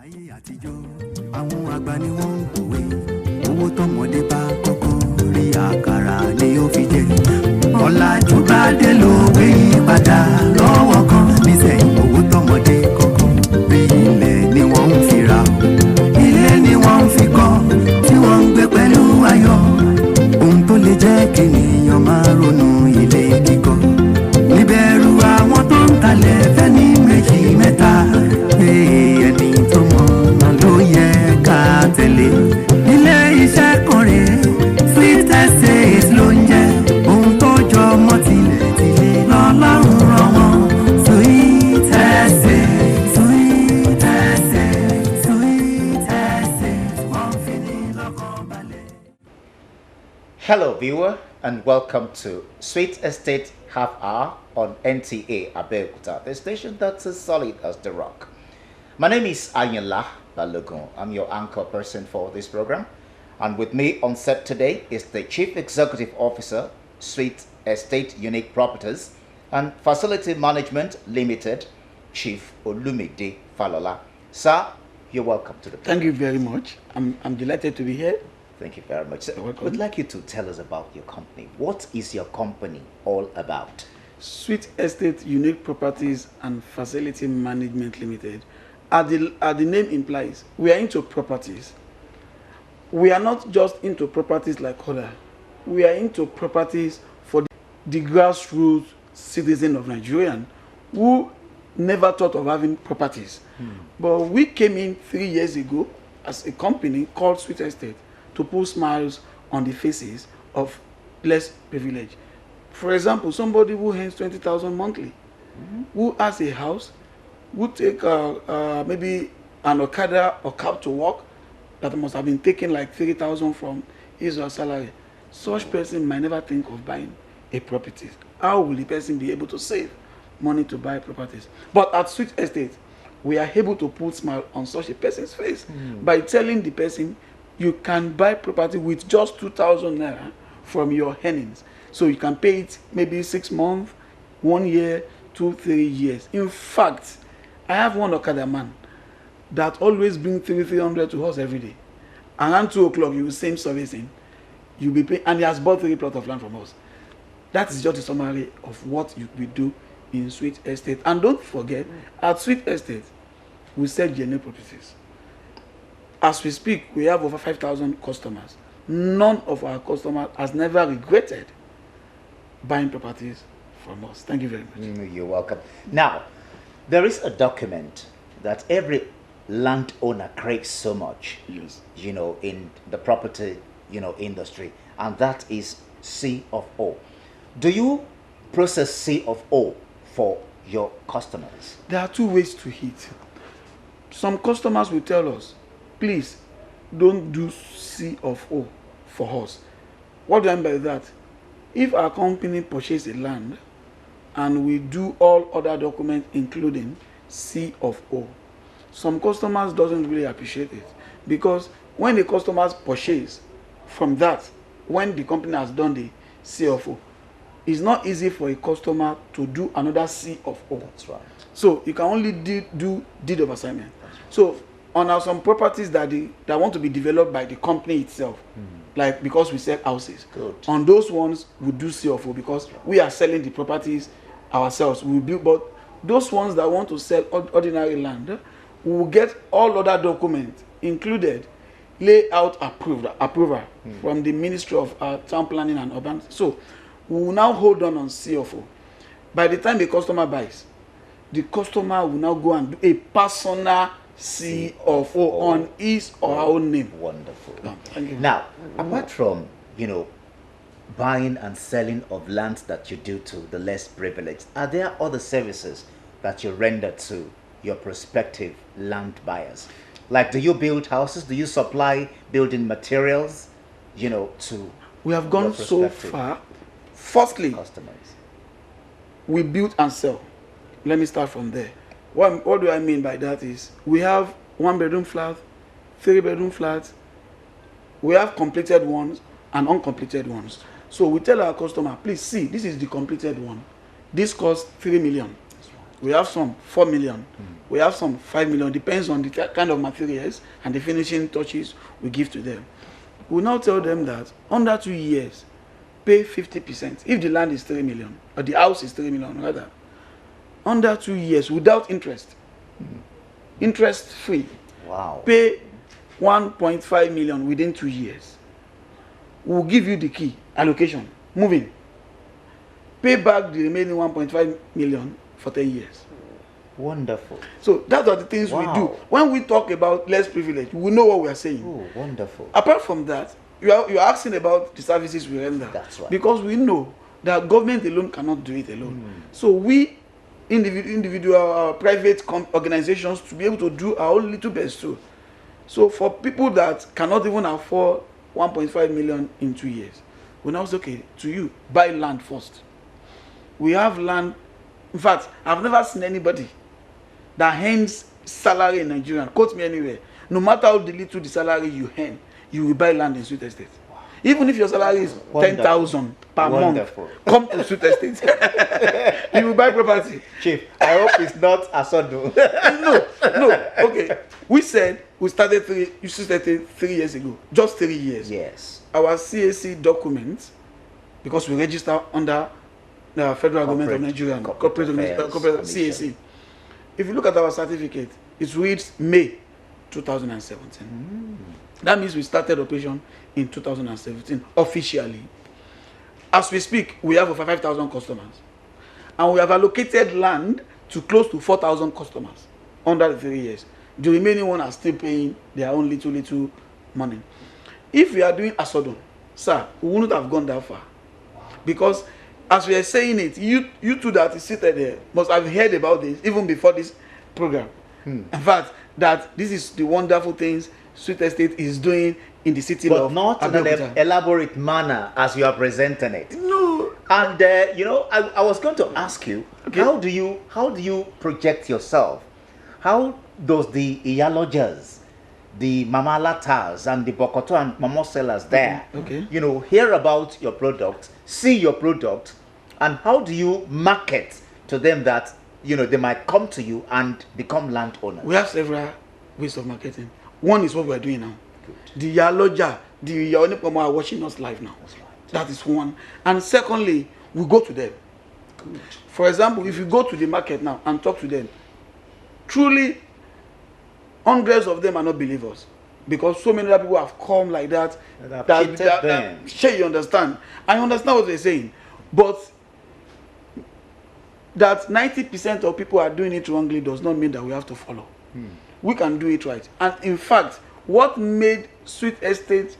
Ayé àtijọ́, àwọn àgbà ni wọ́n ń pòwe, owó tọmọdé bá kọ́kọ́ rí àkàrà ni ó fi jẹ. Ọ̀làjú bá dé lówe yí padà lọ́wọ́ kan, nísẹ̀yìn owó tọmọdé kọ́kọ́ rí ilẹ̀ ni wọ́n ń fi ra. Ilé ni wọ́n ń fi kọ́, tí wọ́n ń gbé pẹ̀lú ayọ̀. Ohun tó lè jẹ́ kí ènìyàn máa ronú ilé kíkọ́. Níbẹ̀rù àwọn tó ń talẹ̀ fẹ́ ní méjì mẹ́ta. Ẹni tó mọ̀ náà ló yẹ ká tẹ̀lé. Ilé iṣẹ́ kan rèé, Sweet Estate ló ń jẹ́. Ohun tó jọ mọ́ tilẹ̀ tilé lọ́lọ́run rán wọn. Sweet Estate, Sweet Estate, Sweet Estate, wọ́n fi ní lọ́kàn balẹ̀. Hello viewer and welcome to Sweet Estate Half Hour on NTA Abeokuta, the station that's as solid as the rock. My name is Ayinla Balogun. I'm your anchor person for this program. And with me on set today is the Chief Executive Officer, Sweet Estate Unique Properties and Facility Management Limited, Chief Olumide Falola. Sir, you're welcome to the program. Thank you very much. I'm delighted to be here. Thank you very much. Sir, You're welcome. we'd like you to tell us about your company. What is your company all about? Sweet Estate Unique Properties and Facility Management Limited. As the name implies, we are into properties. We are not just into properties like other. We are into properties for the grassroots citizen of Nigeria who never thought of having properties. But we came in 3 years ago as a company called Sweet Estate to put smiles on the faces of less privileged. For example, somebody who earns 20,000 monthly, who has a house, who take maybe an Okada or cab to work that must have been taken like 3,000 from his or her salary. Such person might never think of buying a property. How will the person be able to save money to buy properties? But at Sweet Estate, we are able to put smile on such a person's face by telling the person you can buy property with just 2,000 naira from your earnings. So you can pay it maybe 6 months, 1 year, 2, 3 years. In fact, I have one Okada man that always brings 300 to us every day. Around 2 o'clock, you will same servicing. You'll be paying, and he has bought 3 plots of land from us. That is just a summary of what we do in Sweet Estate. And don't forget, at Sweet Estate, we sell genuine properties. As we speak, we have over 5,000 customers. None of our customers has never regretted buying properties from us. Thank you very much. You're welcome. Now, there is a document that every landowner craves so much, Yes. in the property, industry, and that is C of O. Do you process C of O for your customers? There are 2 ways to hit. Some customers will tell us, please don't do C of O for us. What do I mean by that? If our company purchases a land and we do all other documents including C of O, some customers doesn't really appreciate it, because when the customers purchase from that, when the company has done the C of O, it's not easy for a customer to do another C of O. That's right. So you can only do deed of assignment. So on some properties that want to be developed by the company itself, like because we sell houses, Good. on those ones we do C of O because we are selling the properties ourselves. We build, but those ones that want to sell ordinary land, we will get all other documents included, layout approval from the Ministry of Town Planning and Urban. So we will now hold on C of O. By the time the customer buys, the customer will now go and do a personal C of O on his or her own name. Wonderful. Thank you. Now, apart from, buying and selling of lands that you do to the less privileged, are there other services that you render to your prospective land buyers? Like, do you build houses? Do you supply building materials, to We have gone your so prospective far. Firstly, customers? we build and sell. Let me start from there. What do I mean by that is, we have 1-bedroom flat, 3-bedroom flats, we have completed ones and uncompleted ones. So we tell our customer, please see, this is the completed one. This costs 3 million. We have some 4 million. We have some 5 million. Depends on the kind of materials and the finishing touches we give to them. We now tell them that under 2 years, pay 50%. If the land is 3 million, or the house is 3 million, rather, under 2 years without interest, interest free, Wow. pay 1.5 million within 2 years. We'll give you the key, allocation, moving. Pay back the remaining 1.5 million for 10 years. Wonderful. So that's are the things we do. When we talk about less privilege, we know what we are saying. Oh, wonderful. Apart from that, you're asking about the services we render. That's right. Because we know that government alone cannot do it alone. So we, individual, private organizations, to be able to do our own little best too. So for people that cannot even afford 1.5 million in 2 years, we now say, okay, to you, buy land first. We have land. In fact, I've never seen anybody that hands salary in Nigeria, quote me anywhere, no matter how little the salary you earn, you will buy land in Sweet Estate. Wow. Even if your salary is 10,000 per month, come to Sweet Estate. You will buy property. Chief, I hope it's not Asodo. No, okay. We said we started 3 years ago, just 3 years. Yes. Our CAC documents, because we register under the federal government of Nigeria, corporate CAC. If you look at our certificate, it reads May 2017. That means we started operation in 2017 officially. As we speak, we have over 5,000 customers, and we have allocated land to close to 4,000 customers under the 3 years. The remaining one are still paying their own little money. If we are doing Asodon, sir, we wouldn't have gone that far, because as we are saying it, you two that is seated there must have heard about this even before this program. In fact, that this is the wonderful things Sweet Estate is doing in the city but of not in an Abeokuta. elaborate manner as you are presenting it. No. And I was going to ask you, Okay. how do you project yourself? How does the Iyalojas, the Mama Latas, and the Bokoto and Mama sellers there, Okay. hear about your product, see your product, and how do you market to them that they might come to you and become landowners? We have several ways of marketing. One is what we are doing now. Good. The Yaloja, the Yaonipomo are watching us live now. That's right. That is one. And secondly, we go to them. Good. For example, if you go to the market now and talk to them, truly, hundreds of them are not believers, because so many other people have come like that. Sure, you understand. I understand what they're saying, but that 90% of people are doing it wrongly does not mean that we have to follow. We can do it right. And in fact, what made Sweet Estate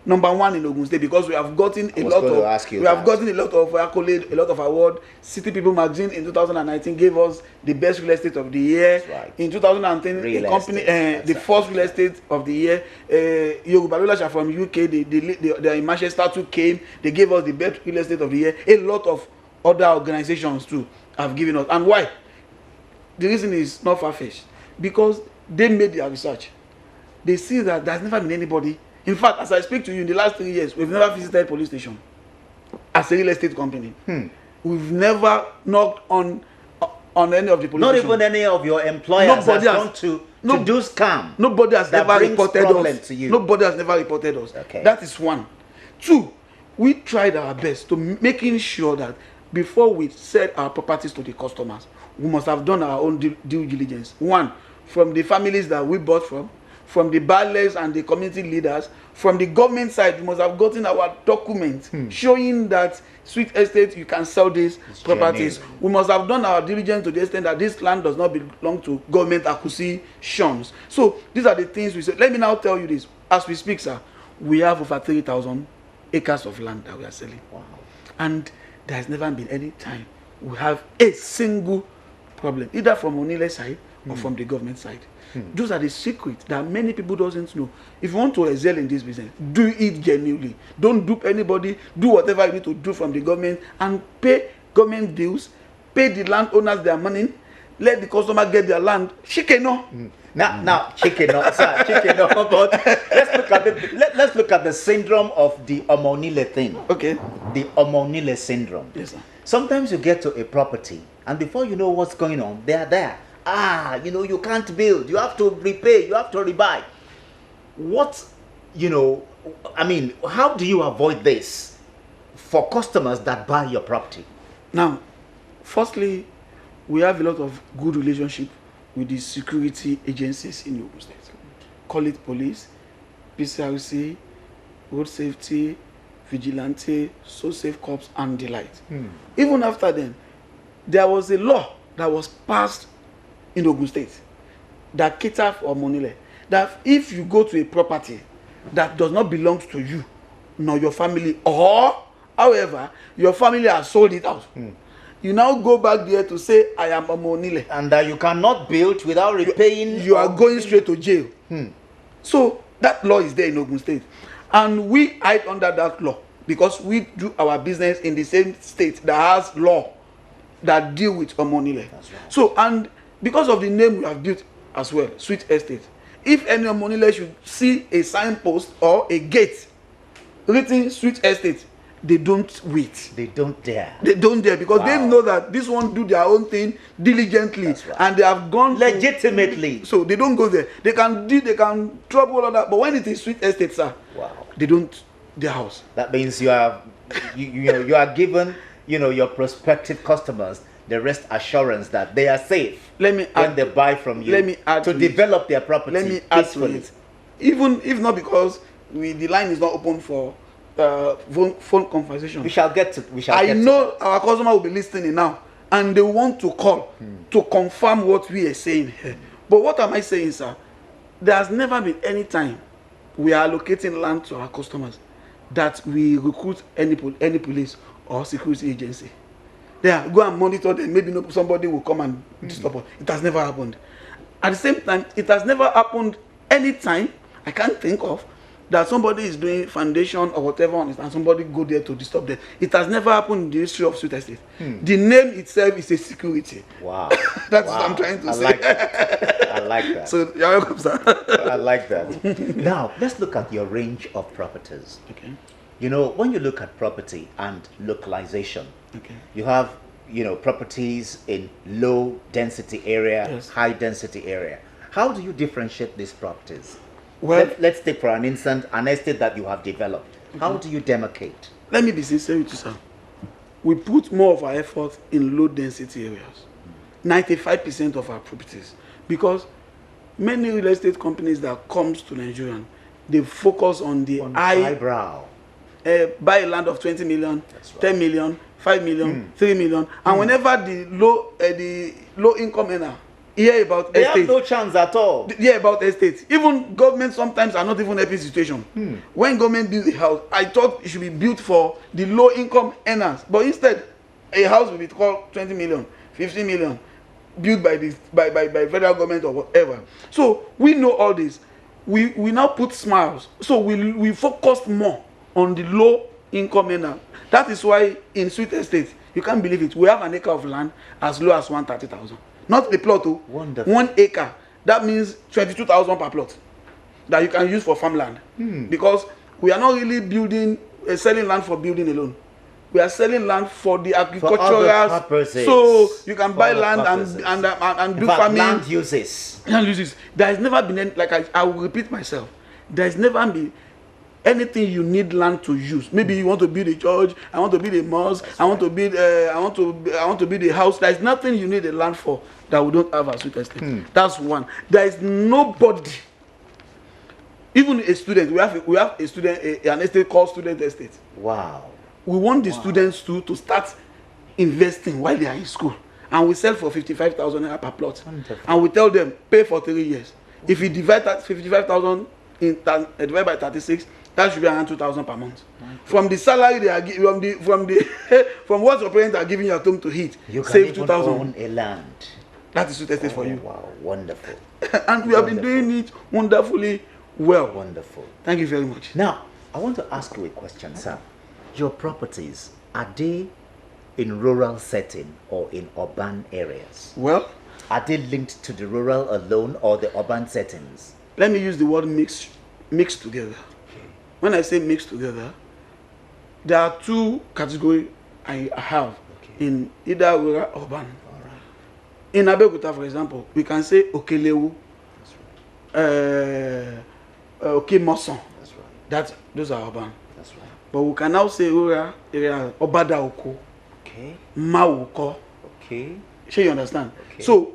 number one in Ogun State, because we have gotten a lot of accolades, a lot of award. City People magazine in 2019 gave us the best real estate of the year. Right. In 2010, the company the first real estate of the year. Yoruba Lolasha from UK, the in Manchester too came. They gave us the best real estate of the year. A lot of other organizations too have given us. And why? The reason is not far-fetched, because they made their research. They see that there's never been anybody. In fact, as I speak to you, in the last 3 years, we've never visited police station as a real estate company. We've never knocked on any of the police Not station. even any of your employers has gone to do scam. Nobody has that never brings reported problem us. to you. Nobody has never reported us. Okay. That is one. Two, we tried our best to making sure that before we sell our properties to the customers, we must have done our own due diligence. One, from the families that we bought from the buyers and the community leaders, from the government side, we must have gotten our documents showing that Sweet Estate, you can sell these properties. Genuine. We must have done our diligence to the extent that this land does not belong to government acquisitions. So these are the things we say. Let me now tell you this. As we speak, sir, we have over 3,000 acres of land that we are selling. Wow. And there has never been any time we have a single problem, either from Onile's side or from the government side. Those are the secrets that many people doesn't know. If you want to excel in this business, do it genuinely. Don't dupe anybody. Do whatever you need to do from the government and pay government dues. Pay the landowners their money. Let the customer get their land. Shikeno. Now, chicken, no, sir, chicken, no. But let's look at the syndrome of the Omonile thing. Okay. The Omonile syndrome. Yes, sir. Sometimes you get to a property, and before you know what's going on, they are there. You can't build. You have to repay. You have to rebuy. What, how do you avoid this for customers that buy your property? Now, firstly, we have a lot of good relationship with the security agencies in Ogun State. Call it police, PCRC, road safety, vigilante, so safe corps, and the like. Even after then, there was a law that was passed in Ogun State that catered for Omonile. That if you go to a property that does not belong to you, nor your family, or however, your family has sold it out, you now go back there to say, I am Omonile. And that you cannot build without repaying. You are going straight to jail. So that law is there in Ogun State. And we hide under that law because we do our business in the same state that has law that deal with Omonile. That's right. So, and because of the name we have built as well, Sweet Estate, if any Omonile should see a signpost or a gate written Sweet Estate, they don't wait. They don't dare. They don't dare because they Wow. know that this one do their own thing diligently. That's right. And they have gone to- Legitimately. so they don't go there. They can trouble all of that. But when it is Sweet Estate, sir, Wow. they don't their house. That means you are given, your prospective customers the rest assurance that they are safe Let me when add, they buy from you let me add to to it. develop their property let me add to peacefully. it. Even if not because the line is not open for phone conversation. We shall get to. I know our customer will be listening now, and they want to call to confirm what we are saying here. But what am I saying, sir? There has never been any time we are allocating land to our customers that we recruit any police or security agency. There, go and monitor them. Maybe somebody will come and disturb us. It has never happened. At the same time, it has never happened any time I can't think of that somebody is doing foundation or whatever on it and somebody go there to disturb them. It has never happened in the history of Sweet Estate. The name itself is a security. Wow. That's Wow. what I'm trying to I say. like that. I like that. So you're welcome, sir. I like that. Now, let's look at your range of properties. Okay. When you look at property and localization, Okay. you have, properties in low density area, Yes. high density area. How do you differentiate these properties? Well, Let's take for an instant an estate that you have developed. How do you demarcate? let me be sincere with you, sir. We put more of our effort in low density areas. 95% of our properties. Because many real estate companies that comes to Nigeria, they focus on the high, Eyebrow. buy a land of 20 million, That's right. 10 million, 5 million, 3 million. And whenever the low income earner hear about They estate, have no chance at all. hear about estates. Even government sometimes are not even helping situation. When government build a house, I thought it should be built for the low income earners, but instead a house will be called 20 million, 15 million, built by the by federal government or whatever. So we know all this. We now put smiles. So we focus more on the low income earner. That is why in Sweet Estate, you can't believe it, we have an acre of land as low as 130,000. Not a plot, oh. Wonderful. 1 acre. That means 22,000 per plot that you can use for farmland. Because we are not really selling land for building alone. We are selling land for the agricultural. other purposes. So you can buy other land purposes. and In do fact, farming. land uses. Land uses. There has never been any, like I will repeat myself. There has never been anything you need land to use. Maybe you want to build a church, I want to build a mosque, I want to build I want to build a house. There is nothing you need a land for that we don't have at Sweet Estate. That's one. There is nobody, even a student. We have a student, an estate called Student Estate. Wow. We want the students to start investing while they are in school, and we sell for 55,000 naira per plot. Wonderful. And we tell them pay for 3 years. If you divide that 55,000 divided by 36, that should be around 2,000 per month. From the salary they are giving, from what your parents are giving you at home to eat, You can save even 2,000. own a land. That is Sweet Estate for you. Wow, wonderful. And we have been doing it wonderfully well. Wonderful. Thank you very much. Now, I want to ask you a question, sir. Your properties, are they in rural setting or in urban areas? Well, Are they linked to the rural alone or the urban settings? Let me use the word mixed together. When I say mixed together, there are two categories I have in either rural or urban. In Abeokuta, for example, we can say Okelewu, Okemoson. That's right. Those are urban. That's right. But we can now say rural area, Obadaoko, Okay. Mawuko. Okay. Sure, you understand? Okay. So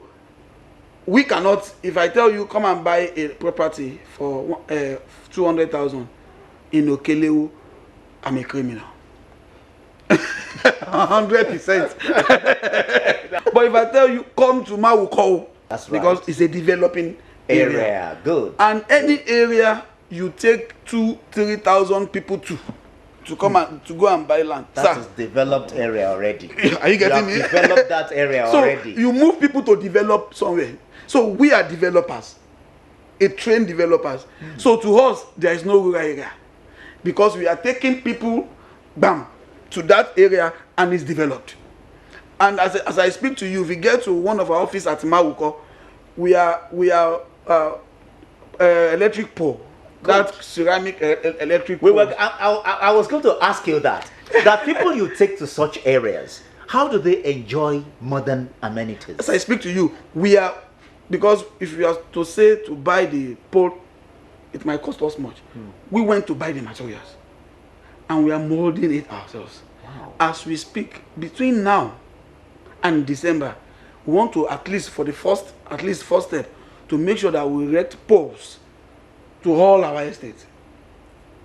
we cannot. If I tell you come and buy a property for 200,000 in Okelewu, I'm a criminal. 100%. But if I tell you come to Mawuko, That's right. because it's a developing area. Good. And any area you take 2,000-3,000 people to come and to go and buy land. That is developed area already. Are you getting me? You have developed that area So already. you move people to develop somewhere. So we are developers, a trained developers. So to us, there is no rural area because we are taking people, bam, to that area and it's developed. And as I speak to you, if we get to one of our offices at Mawuko, we are electric pole. That ceramic electric pole. I was going to ask you that people you take to such areas, how do they enjoy modern amenities? As I speak to you, we are, because if we are to say to buy the pole, it might cost us much. We went to buy the materials and we are molding it ourselves. Wow. As we speak, between now and December, we want to at least first step to make sure that we erect poles to all our estates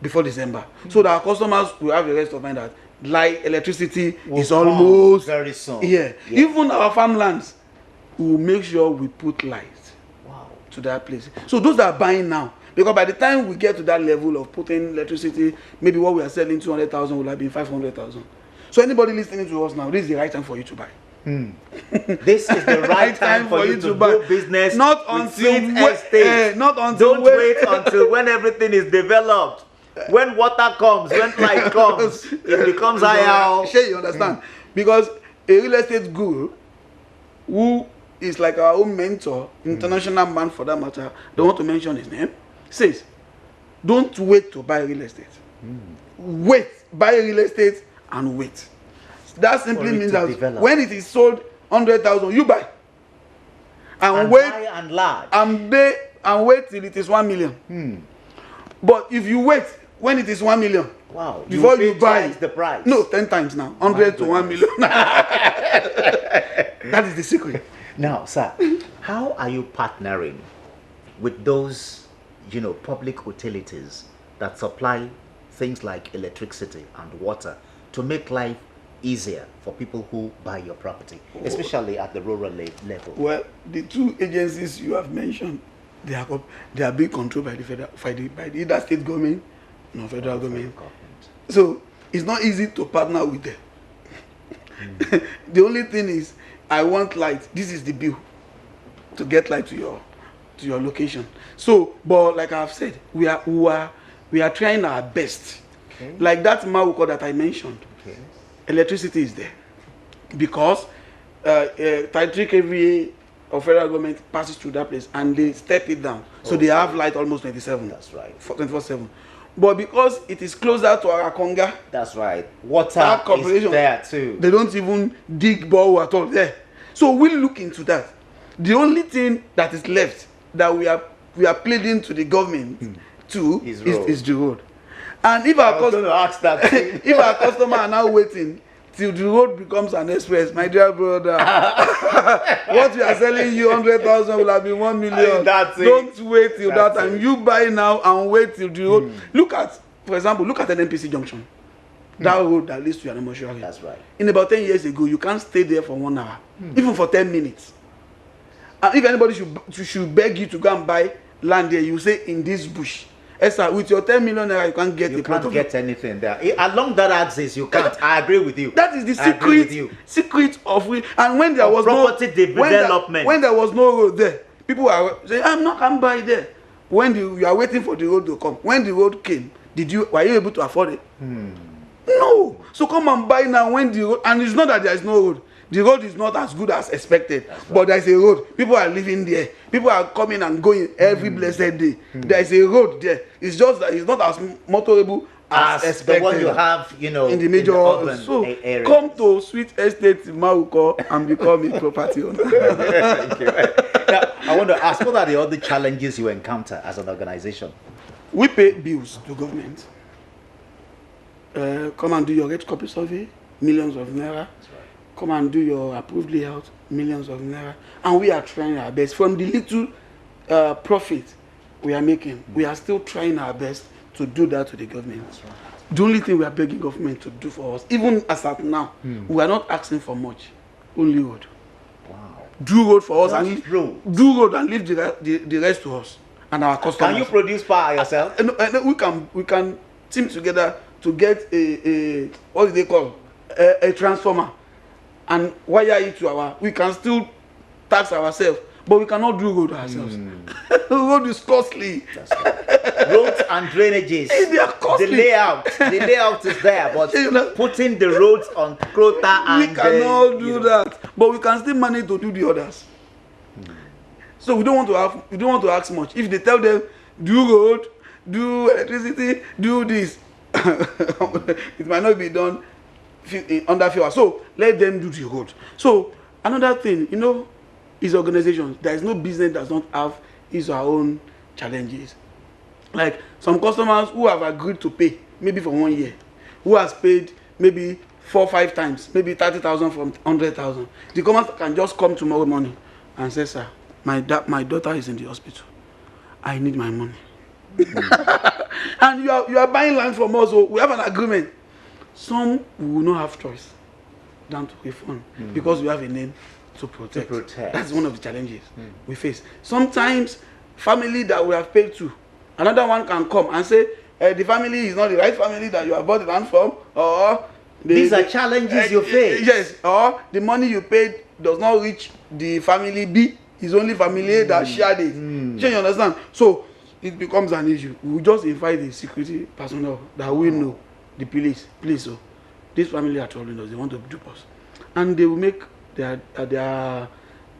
before December, so that our customers will have a rest of mind that light electricity is almost very soon. Yeah. Even our farmlands, we will make sure we put light to that place. So those that are buying now, because by the time we get to that level of putting electricity, maybe what we are selling 200,000 will have been 500,000. So anybody listening to us now, this is the right time for you to buy. This is the right time for you to do business. Not with until Sweet Estate. Don't wait until when everything is developed. When water comes, when light comes, it becomes higher. Sure, you understand? Because a real estate guru who is like our own mentor, international man for that matter, don't want to mention his name, says, don't wait to buy real estate. Wait, buy real estate and wait. That simply means that when it is sold 100,000, you buy and wait buy and large and wait till it is 1 million. But if you wait when it is 1 million, wow, before you buy the price. No, 10 times now, 100 to 1 million. That is the secret. Now, sir, how are you partnering with those, public utilities that supply things like electricity and water to make life easier for people who buy your property, especially at the rural level? Well, the two agencies you have mentioned, they are being controlled by the either state government or federal government. So it's not easy to partner with them. The only thing is, I want light. This is the bill to get light to your location. So, but like I've said, we are trying our best. Okay. Like that Mawuko that I mentioned. Okay. Electricity is there because Title every or federal government passes through that place and they step it down, so they have light almost 27. That's right. 24/7. But because it is closer to our Konga, that's right. Water is there too. They don't even dig borehole at all there. So we'll look into that. The only thing that is left that we are pleading to the government to is the road. And if our if our customer are now waiting till the road becomes an express, my dear brother, what we are selling you 100,000 will have been 1 million. Don't wait till that time. You buy now and wait till the road. Look at, for example, look at an NPC junction. That road that leads to an emotional. That's right. In about 10 years ago, you can't stay there for 1 hour, even for 10 minutes. And if anybody should beg you to go and buy land there, you say in this bush. Esther, with your 10 million naira, you can't get you can't get anything there. Along that axis, you can't. I agree with you. That is the secret of it. And when there was property development, when there was no road there, people are saying, "I'm not can buy there." When you are waiting for the road to come, when the road came, were you able to afford it? No. So come and buy now when the road, and it's not that there is no road. The road is not as good as expected, but there is a road. People are living there. People are coming and going every blessed day. There is a road there. It's just that it's not as motorable as expected. The one you have, in the major urban so areas. come to Sweet Estate Mauko and become a property owner. Thank you. Now, I want to ask, what are the other challenges you encounter as an organization? We pay bills to government. Come and do your red copy survey, millions of naira. Come and do your approved layout, millions of naira. And we are trying our best. From the little profit we are making, we are still trying our best to do that to the government. The only thing we are begging government to do for us, even as at now, we are not asking for much. Only road. Wow. Do road for us Just and road. do road and leave the rest to us and our customers. Can you produce power yourself? We can team together to get a what do they call a transformer and wire it to our. We can still tax ourselves, but we cannot do road ourselves. Road is costly. That's right. Roads and drainages. They are costly. The layout is there, but putting the roads on quota and we cannot do that, but we can still manage to do the others. So we don't want to ask much. If they tell them do road, do electricity, do this, it might not be done under few hours. So let them do the road. So another thing, is organizations. There is no business that does not have its own challenges. Like some customers who have agreed to pay maybe for 1 year, who has paid maybe 4 or 5 times, maybe 30,000 from 100,000. The customer can just come tomorrow morning and say, "Sir, my daughter is in the hospital. I need my money." And you are buying land from us, so we have an agreement. Some will not have choice than to refund because we have a name to protect. That's one of the challenges we face. Sometimes family that we have paid to, another one can come and say the family is not the right family that you have bought the land from, or these are challenges you face. Yes, or the money you paid does not reach the family B. It's only family A that shared it. You understand? So it becomes an issue. We just invite the security personnel that we know, the police. Please, so this family are troubling us. They want to dupe us, and they will make their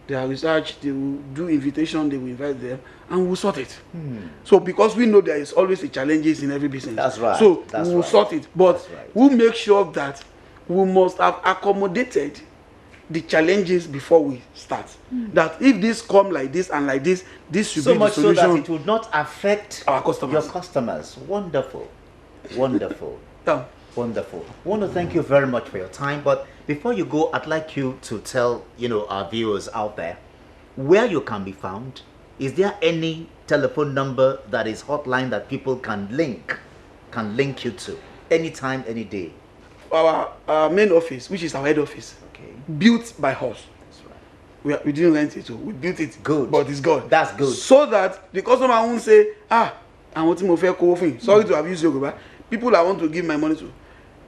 research. They will do invitation. They will invite them, and we'll sort it. So because we know there is always a challenges in every business. That's right. So we'll sort it, but right. we'll make sure that we must have accommodated the challenges before we start. That if this come like this and like this should so be much the solution. so that it would not affect our customers. Your customers. Wonderful. Yeah. Wonderful. I want to thank you very much for your time. But before you go, I'd like you to tell our viewers out there where you can be found. Is there any telephone number that is hotline that people can link you to anytime, any day? Our main office, which is our head office, built by us. That's right. We didn't rent it, so we built it. Good. But it's good. That's good. So that the customer won't say, I want to move sorry to have used Yoruba. People I want to give my money to.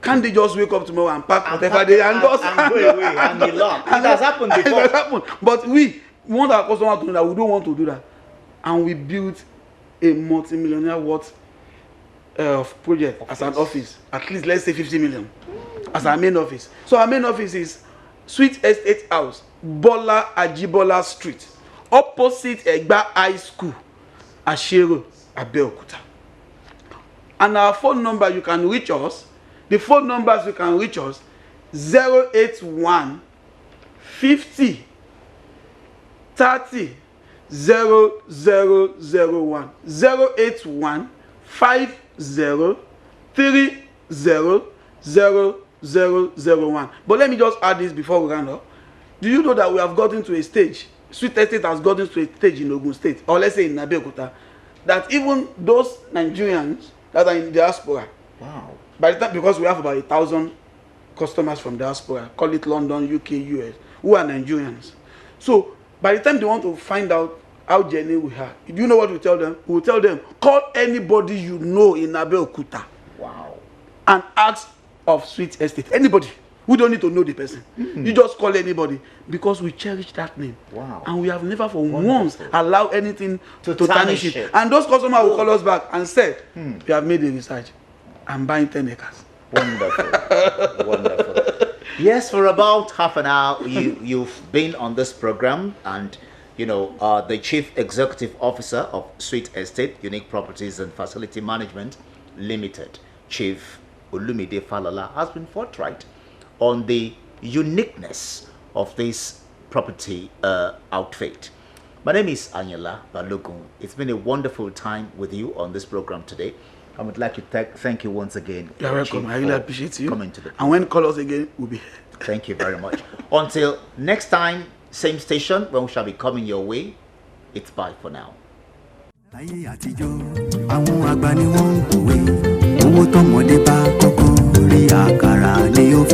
Can't they just wake up tomorrow and pack whatever they and go away and be locked? It has happened before. It has happened. But we want our customer to know that we don't want to do that. And we built a multi-millionaire worth of project as an office. At least let's say 50 million as our main office. So our main office is Sweet Estate House, Bola Ajibola Street, opposite Egba High School, Ashero, Abeokuta. And our phone number you can reach us. The phone numbers you can reach us 081 50 30 0001 081 50 30 0001. But let me just add this before we round up. Do you know that we have gotten to a stage, Sweet Estate has gotten to a stage in Ogun State, or let's say in Abeokuta, that even those Nigerians that are in diaspora, wow, by the time, because we have about 1,000 customers from diaspora, call it London, UK, US, who are Nigerians. So by the time they want to find out how genuine we are, do you know what we tell them? We will tell them, call anybody you know in Abeokuta. Wow. And ask of Sweet Estate. Anybody. We don't need to know the person. You just call anybody because we cherish that name. Wow. And we have never for once allowed anything to tarnish it. it. And those customers will call us back and say, we have made a research. I'm buying 10 acres. Wonderful. Wonderful. Yes, for about half an hour, you've been on this program, and the Chief Executive Officer of Sweet Estate Unique Properties and Facility Management Limited, Chief Olumide Falala, has been forthright on the uniqueness of this property outfit. My name is Anyala Balogun. It's been a wonderful time with you on this program today. I would like to thank you once again. You're welcome. I really appreciate you. Coming to the and when call us again, we'll be here. Thank you very much. Until next time, same station, when we shall be coming your way, it's bye for now. Láyé àtijọ́, àwọn àgbà ni wọ́n ń pòwe, owó tọmọdé bá kọ́kọ́ rí àkàrà ni ó fi